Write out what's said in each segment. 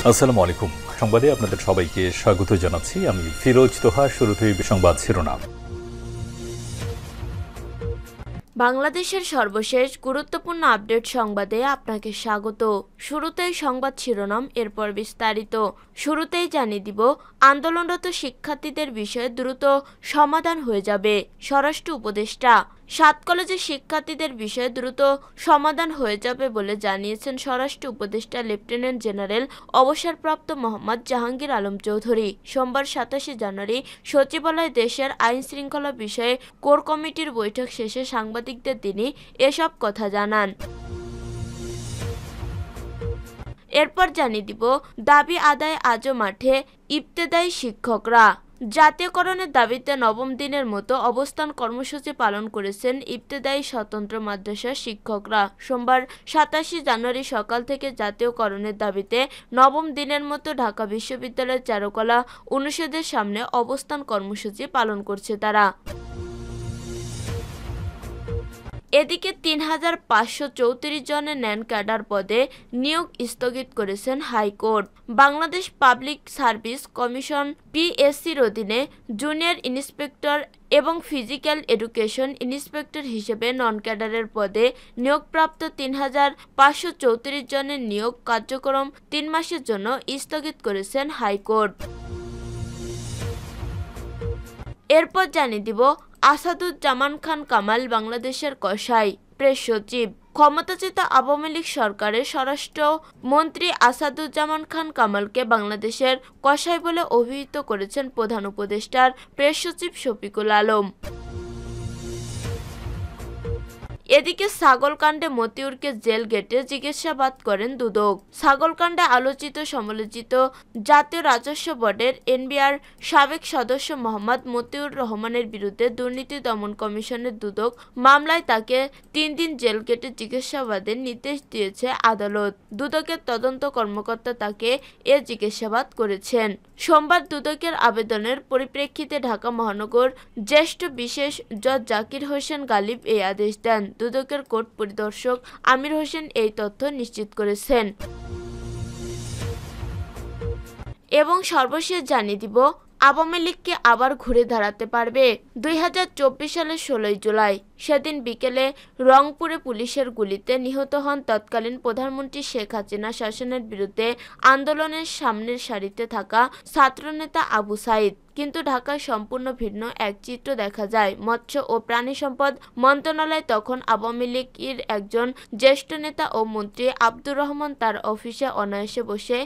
আসসালামু আলাইকুম। সংবাদে আপনাদের সবাইকে স্বাগত জানাচ্ছি। আমি ফিরোজ তোহা। শুরুতেই সংবাদ শিরোনাম। বাংলাদেশের সর্বশেষ গুরুত্বপূর্ণ আপডেট সংবাদে আপনাকে স্বাগত। শুরুতেই সংবাদ শিরোনাম, এরপর বিস্তারিত। শুরুতেই জানিয়ে দিব, আন্দোলনরত শিক্ষার্থীদের বিষয়ে দ্রুত সমাধান হয়ে যাবে। স্বরাষ্ট্র উপদেষ্টা 7 কলেজের শিক্ষার্থীদের বিষয়ে দ্রুত সমাধান হয়ে যাবে বলে জানিয়েছেন স্বরাষ্ট্র উপদেষ্টা লেফটেন্যান্ট জেনারেল অবসরপ্রাপ্ত মোহাম্মদ জাহাঙ্গীর আলম চৌধুরী। সোমবার 27 জানুয়ারি সচিবালয়ে দেশের আইন শৃঙ্খলা বিষয়ে কোর কমিটির বৈঠক শেষে সাংবাদিকদের তিনি এসব কথা জানান। এরপর জানিয়ে দিব, দাবি আদায় আজও মাঠে ইবতেদায়ী শিক্ষকরা। জাতীয়করণের দাবিতে নবম দিনের মতো অবস্থান কর্মসূচি পালন করেছেন ইবতেদায়ী স্বতন্ত্র মাদ্রাসার শিক্ষকরা। সোমবার 27 জানুয়ারি সকাল থেকে জাতীয়করণের দাবিতে নবম দিনের মতো ঢাকা বিশ্ববিদ্যালয়ের চারুকলা অনুষদের সামনে অবস্থান কর্মসূচি পালন করছে তারা। এদিকে ৩,৫৩৪ জনের ন্যান ক্যাডার পদে নিয়োগ স্থগিত করেছেন high court. Bangladesh public service commission পিএসসির অধীনে জুনিয়র ইন্সপেক্টর এবং ফিজিক্যাল এডুকেশন ইন্সপেক্টর হিসেবে নন ক্যাডারের পদে নিয়োগপ্রাপ্ত ৩,৫৩৪ জনের নিয়োগ কার্যক্রম ৩ মাসের জন্য স্থগিত করেছেন হাইকোর্ট। এরপর জানিয়ে দিব, আসাদুজ্জামান খান কামাল বাংলাদেশের কসাই। প্রেস সচিব, ক্ষমতাচ্যুত আওয়ামী লীগ সরকারের স্বরাষ্ট্র মন্ত্রী আসাদুজ্জামান খান কামালকে বাংলাদেশের কসাই বলে অভিহিত করেছেন প্রধান উপদেষ্টার প্রেস সচিব শফিকুল আলম। এদিকে ছাগলকাণ্ডে মতিউরকে জেল গেটে জিজ্ঞাসাবাদ করেন দুদক। ছাগলকাণ্ডে আলোচিত সমালোচিত জাতীয় রাজস্ব বোর্ডের এনবিআর সাবেক সদস্য মোহাম্মদ মতিউর রহমানের বিরুদ্ধে দুর্নীতি দমন কমিশনের দুদক মামলায় তাকে 3 দিন জেল গেটে জিজ্ঞাসাবাদের নির্দেশ দিয়েছে আদালত। দুদকের তদন্ত কর্মকর্তা তাকে এ জিজ্ঞাসাবাদ করেছেন। সোমবার দুদকের আবেদনের পরিপ্রেক্ষিতে ঢাকা মহানগর জ্যেষ্ঠ বিশেষ জজ জাকির হোসেন গালিব এই আদেশ দেন। দুদকের কোর্ট পরিদর্শক আমির হোসেন এই তথ্য নিশ্চিত করেছেন। এবং সর্বশেষ জানিয়ে দিব, আওয়ামী লীগকে আবার ঘুরে দাঁড়াতে পারবে 2024 সালের 16 জুলাই। সেদিন বিকেলে রংপুরে পুলিশের গুলিতে নিহত হন তৎকালীন প্রধানমন্ত্রী শেখ হাসিনা শাসনের বিরুদ্ধে আন্দোলনের সামনের সারিতে থাকা ছাত্রনেতা আবু সাইদ। কিন্তু ঢাকায় সম্পূর্ণ ভিন্ন এক চিত্র দেখা যায়। মৎস্য ও প্রাণী সম্পদ মন্ত্রণালয় তখন আওয়ামী লীগের একজন জ্যেষ্ঠ নেতা ও মন্ত্রী আব্দুর রহমান তার অফিসে অনায়াসে বসে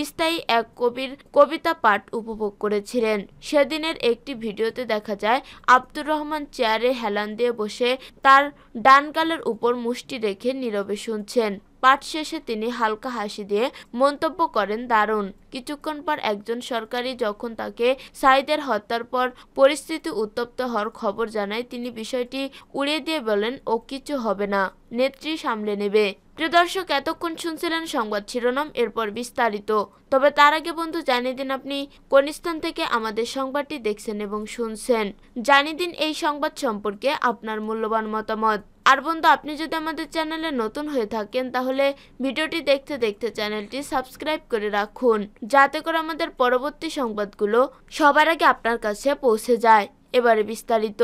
স্থায়ী এক কবির কবিতা পাঠ উপভোগ করেছিলেন। সেদিনের একটি ভিডিওতে দেখা যায় আব্দুর রহমান চেয়ারে হেলান দিয়ে বসে তার ডান গালের উপর মুষ্টি রেখে নীরবে শুনছেন। পাঠ শেষে তিনি হালকা হাসি দিয়ে মন্তব্য করেন, দারুণ। কিছুক্ষণ পর একজন সরকারি যখন তাকে সাইদের হত্যার পর পরিস্থিতি উত্তপ্ত হওয়ার খবর জানায়, তিনি বিষয়টি উড়িয়ে দিয়ে বলেন, ও কিছু হবে না, নেত্রী সামলে নেবে। প্রিয় দর্শক, এতক্ষণ শুনছিলেন সংবাদ শিরোনাম, এরপর বিস্তারিত। তবে তার আগে বন্ধু জানিয়ে দিন আপনি কোন স্থান থেকে আমাদের সংবাদটি দেখছেন এবং শুনছেন। জানিয়ে দিন এই সংবাদ সম্পর্কে আপনার মূল্যবান মতামত। আর বন্ধু, আপনি যদি আমাদের চ্যানেলে নতুন হয়ে থাকেন তাহলে ভিডিওটি দেখতে দেখতে চ্যানেলটি সাবস্ক্রাইব করে রাখুন, যাতে করে আমাদের পরবর্তী সংবাদগুলো সবার আগে আপনার কাছে পৌঁছে যায়। এবারে বিস্তারিত।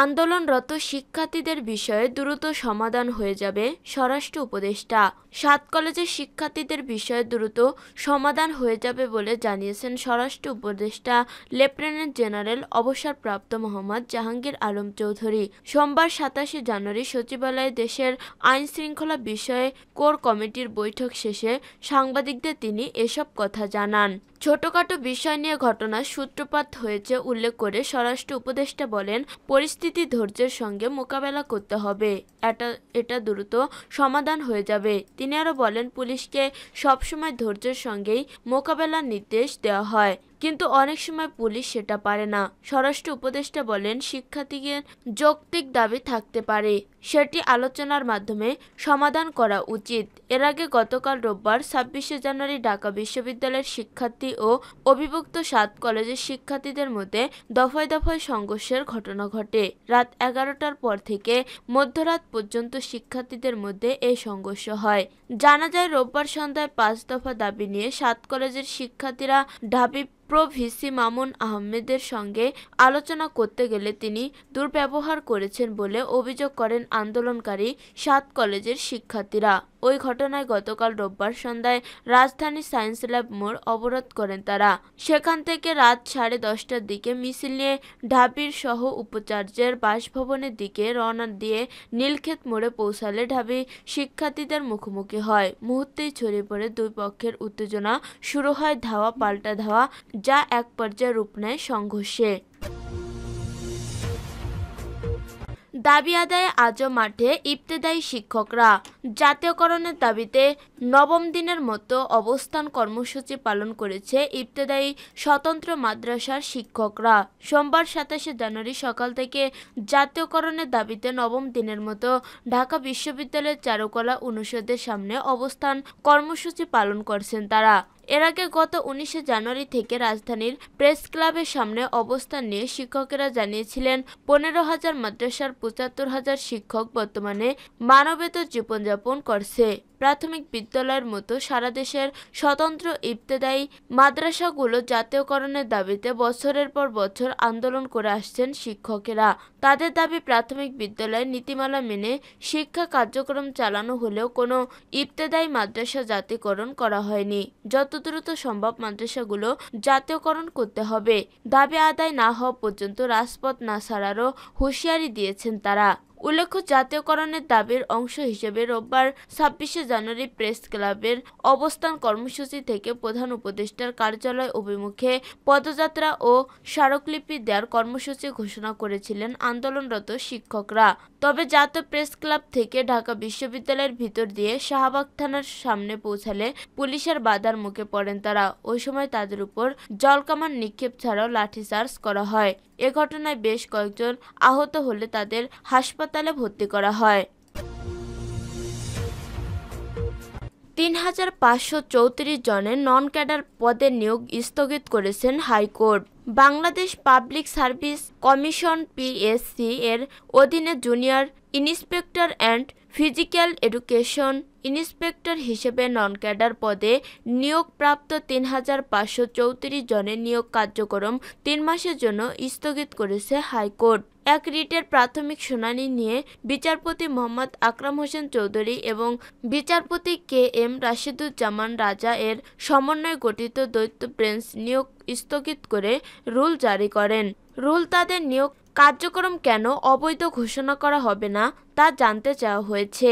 আন্দোলনরত শিক্ষার্থীদের বিষয়ে দ্রুত সমাধান হয়ে যাবে। স্বরাষ্ট্র উপদেষ্টা 7 কলেজের শিক্ষার্থীদের বিষয়ে দ্রুত সমাধান হয়ে যাবে বলে জানিয়েছেন স্বরাষ্ট্র উপদেষ্টা লেফটেন্যান্ট জেনারেল অবসরপ্রাপ্ত মোহাম্মদ জাহাঙ্গীর আলম চৌধুরী। সোমবার 27 জানুয়ারি সচিবালয়ে দেশের আইন শৃঙ্খলা বিষয়ে কোর কমিটির বৈঠক শেষে সাংবাদিকদের তিনি এসব কথা জানান। ছোটখাটো বিষয় নিয়ে ঘটনার সূত্রপাত হয়েছে উল্লেখ করে স্বরাষ্ট্র উপদেষ্টা বলেন, পরিস্থিতি ধৈর্যের সঙ্গে মোকাবেলা করতে হবে, এটা দ্রুত সমাধান হয়ে যাবে। তিনি আরও বলেন, পুলিশকে সবসময় ধৈর্যের সঙ্গেই মোকাবেলার নির্দেশ দেওয়া হয়। কিন্তু অনেক সময় পুলিশ সেটা পারে না। স্বরাষ্ট্র উপদেষ্টা বলেন, শিক্ষার্থীদের যৌক্তিক দাবি থাকতে পারে, সেটি আলোচনার মাধ্যমে সমাধান করা উচিত। এর আগে গতকাল রোববার ২৬শে জানুয়ারি ঢাকা বিশ্ববিদ্যালয়ের শিক্ষার্থী ও অবিভক্ত ৭ কলেজের শিক্ষার্থীদের মধ্যে দফায় দফায় সংঘর্ষের ঘটনা ঘটে। রাত ১১টার পর থেকে মধ্যরাত পর্যন্ত শিক্ষার্থীদের মধ্যে এই সংঘর্ষ হয়। জানা যায়, রোববার সন্ধ্যায় ৫ দফা দাবি নিয়ে ৭ কলেজের শিক্ষার্থীরা ঢাবি প্রো ভিসি মামুন আহমেদের সঙ্গে আলোচনা করতে গেলে তিনি দুর্ব্যবহার করেছেন বলে অভিযোগ করেন আন্দোলনকারী ৭ কলেজের শিক্ষার্থীরা। ওই ঘটনায় গতকাল রোববার সন্ধ্যায় রাজধানী সায়েন্স ল্যাব মোড় অবরোধ করেন তারা। সেখান থেকে রাত ১০:৩০টার দিকে মিছিল নিয়ে ঢাবির সহ উপাচার্যের বাসভবনের দিকে রওনা দিয়ে নীলক্ষেত মোড়ে পৌঁছালে ঢাবি শিক্ষার্থীদের মুখোমুখি হয়। মুহূর্তেই ছড়িয়ে পড়ে দুই পক্ষের উত্তেজনা, শুরু হয় ধাওয়া পাল্টা ধাওয়া, যা এক পর্যায়ে রূপ নেয় সংঘর্ষে। দাবি আদায়ে আজও মাঠে ইবতেদায়ী শিক্ষকরা। জাতীয়করণের দাবিতে নবম দিনের মতো অবস্থান কর্মসূচি পালন করেছে ইবতেদায়ী স্বতন্ত্র মাদ্রাসার শিক্ষকরা। সোমবার ২৭শে জানুয়ারি সকাল থেকে জাতীয়করণের দাবিতে নবম দিনের মতো ঢাকা বিশ্ববিদ্যালয়ের চারুকলা অনুষদের সামনে অবস্থান কর্মসূচি পালন করছেন তারা। এর আগে গত ১৯শে জানুয়ারি থেকে রাজধানীর প্রেস ক্লাবের সামনে অবস্থান নিয়ে শিক্ষকেরা জানিয়েছিলেন, ১৫,০০০ মাদ্রাসার ৭৫,০০০ শিক্ষক বর্তমানে মানবেতর জীবনযাপন করছে। প্রাথমিক বিদ্যালয়ের মতো সারা দেশের স্বতন্ত্র ইবতেদায়ী মাদ্রাসাগুলো জাতীয়করণের দাবিতে বছরের পর বছর আন্দোলন করে আসছেন শিক্ষকেরা। তাদের দাবি, প্রাথমিক বিদ্যালয়ের নীতিমালা মেনে শিক্ষা কার্যক্রম চালানো হলেও কোনো ইবতেদায়ী মাদ্রাসা জাতীয়করণ করা হয়নি। যত দ্রুত সম্ভব মাদ্রাসাগুলো জাতীয়করণ করতে হবে। দাবি আদায় না হওয়া পর্যন্ত রাজপথ না ছাড়ারও হুঁশিয়ারি দিয়েছেন তারা। উল্লেখ্য, জাতীয়করণের দাবির অংশ হিসেবে রোববার ২৬শে জানুয়ারি প্রেস ক্লাবের অবস্থান কর্মসূচি থেকে প্রধান উপদেষ্টার কার্যালয় অভিমুখে পদযাত্রা ও স্মারকলিপি দেওয়ার কর্মসূচি ঘোষণা করেছিলেন আন্দোলনরত শিক্ষকরা। তবে জাতীয় প্রেস ক্লাব থেকে ঢাকা বিশ্ববিদ্যালয়ের ভিতর দিয়ে শাহবাগ থানার সামনে পৌঁছালে পুলিশের বাধার মুখে পড়েন তারা। ওই সময় তাদের উপর জলকামান নিক্ষেপ ছাড়াও লাঠিচার্জ করা হয়। এ ঘটনায় বেশ কয়েকজন আহত হলে তাদের হাসপাতালে ভর্তি করা হয়। ৩,৫৩৪ জনের নন ক্যাডার পদের নিয়োগ স্থগিত করেছেন high court. Bangladesh public service commission PSC এর অধীনে junior inspector and physical education inspector হিসেবে নন ক্যাডার পদে নিয়োগপ্রাপ্ত ৩,৫৩৪ জনের নিয়োগ কার্যক্রম ৩ মাসের জন্য স্থগিত করেছে হাইকোর্ট। এক রিটের প্রাথমিক শুনানি নিয়ে বিচারপতি মোহাম্মদ আকরাম হোসেন চৌধুরী এবং বিচারপতি কে এম রাশেদুজ্জামান রাজা এর সমন্বয়ে গঠিত দ্বৈত বেঞ্চ নিয়োগ স্থগিত করে রুল জারি করেন। রুল তাদের নিয়োগ কার্যক্রম কেন অবৈধ ঘোষণা করা হবে না তা জানতে চাওয়া হয়েছে।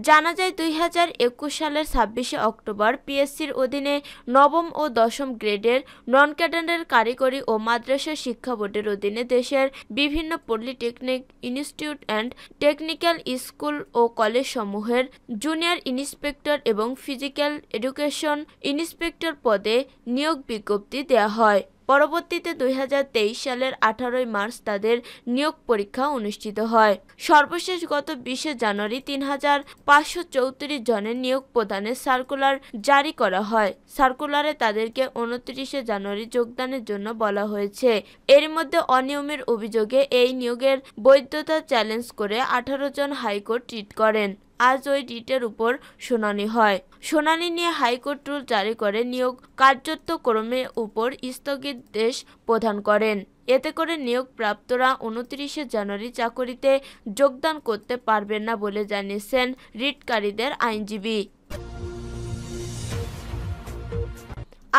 জানা যায়, ২০২১ সালের ২৬শে অক্টোবর পিএসসির অধীনে নবম ও দশম গ্রেডের নন ক্যাডারের কারিগরি ও মাদ্রাসা শিক্ষা বোর্ডের অধীনে দেশের বিভিন্ন polytechnic institute and technical school ও কলেজসমূহের জুনিয়র ইন্সপেক্টর এবং ফিজিক্যাল এডুকেশন ইন্সপেক্টর পদে নিয়োগ বিজ্ঞপ্তি দেওয়া হয়। পরবর্তীতে ২০২৩ সালের ১৮ মার্চ তাদের নিয়োগ পরীক্ষা অনুষ্ঠিত হয়। সর্বশেষ গত ২০শে জানুয়ারি ৩,৫৩৪ জনের নিয়োগ প্রদানের সার্কুলার জারি করা হয়। সার্কুলারে তাদেরকে ২৯শে জানুয়ারি যোগদানের জন্য বলা হয়েছে। এর মধ্যে অনিয়মের অভিযোগে এই নিয়োগের বৈধতা চ্যালেঞ্জ করে ১৮ জন হাইকোর্ট রিট করেন। আজ ওই রিটের উপর শুনানি হয়। শুনানি নিয়ে হাইকোর্ট রুল জারি করে নিয়োগ কার্যক্রমের উপর স্থগিতাদেশ প্রদান করেন। এতে করে নিয়োগপ্রাপ্তরা ২৯শে জানুয়ারি চাকরিতে যোগদান করতে পারবেন না বলে জানিয়েছেন রিটকারীদের আইনজীবী।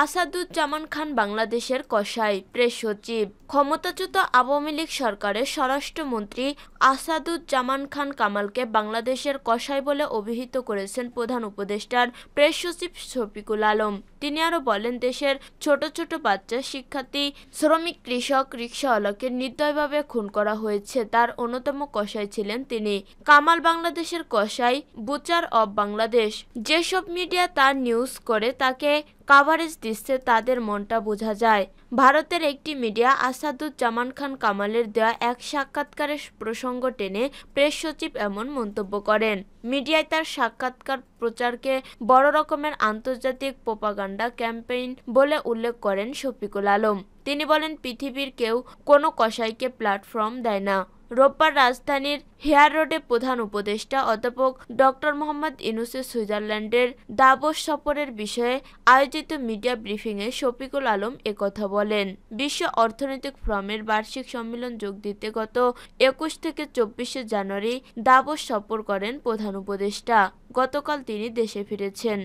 আসাদুজ্জামান খান বাংলাদেশের কসাই। প্রেস সচিব। ক্ষমতাচ্যুত আওয়ামী লীগ সরকারের স্বরাষ্ট্রমন্ত্রী আসাদুজ্জামান খান কামালকে বাংলাদেশের কসাই বলে অভিহিত করেছেন প্রধান উপদেষ্টার প্রেস সচিব শফিকুল আলম। তিনি আরও বলেন, দেশের ছোট ছোট বাচ্চা, শিক্ষার্থী, শ্রমিক, কৃষক, রিকশাওয়ালাকে নির্দয়ভাবে খুন করা হয়েছে। তার অন্যতম কসাই ছিলেন তিনি। কামাল বাংলাদেশের কসাই, বুচার অব বাংলাদেশ। যেসব মিডিয়া তার নিউজ করে তাকে কাভারেজ দিচ্ছে তাদের মনটা বোঝা যায়। ভারতের একটি মিডিয়া আসাদুজ্জামান খান কামালের দেওয়া এক সাক্ষাৎকারের প্রসঙ্গ টেনে প্রেস সচিব এমন মন্তব্য করেন। মিডিয়ায় তার সাক্ষাৎকার প্রচারকে বড় রকমের আন্তর্জাতিক প্রোপাগান্ডা ক্যাম্পেইন বলে উল্লেখ করেন শফিকুল আলম। তিনি বলেন, পৃথিবীর কেউ কোনো কসাইকে প্ল্যাটফর্ম দেয় না। রোববার রাজধানীর হেয়ার রোডে প্রধান উপদেষ্টা অধ্যাপক ডক্টর মোহাম্মদ ইউনূসের সুইজারল্যান্ডের দাভোস সফরের বিষয়ে আয়োজিত মিডিয়া ব্রিফিংয়ে শফিকুল আলম একথা বলেন। বিশ্ব অর্থনৈতিক ফোরামের বার্ষিক সম্মেলন যোগ দিতে গত ২১ থেকে ২৪ জানুয়ারি দাভোস সফর করেন প্রধান উপদেষ্টা। গতকাল তিনি দেশে ফিরেছেন।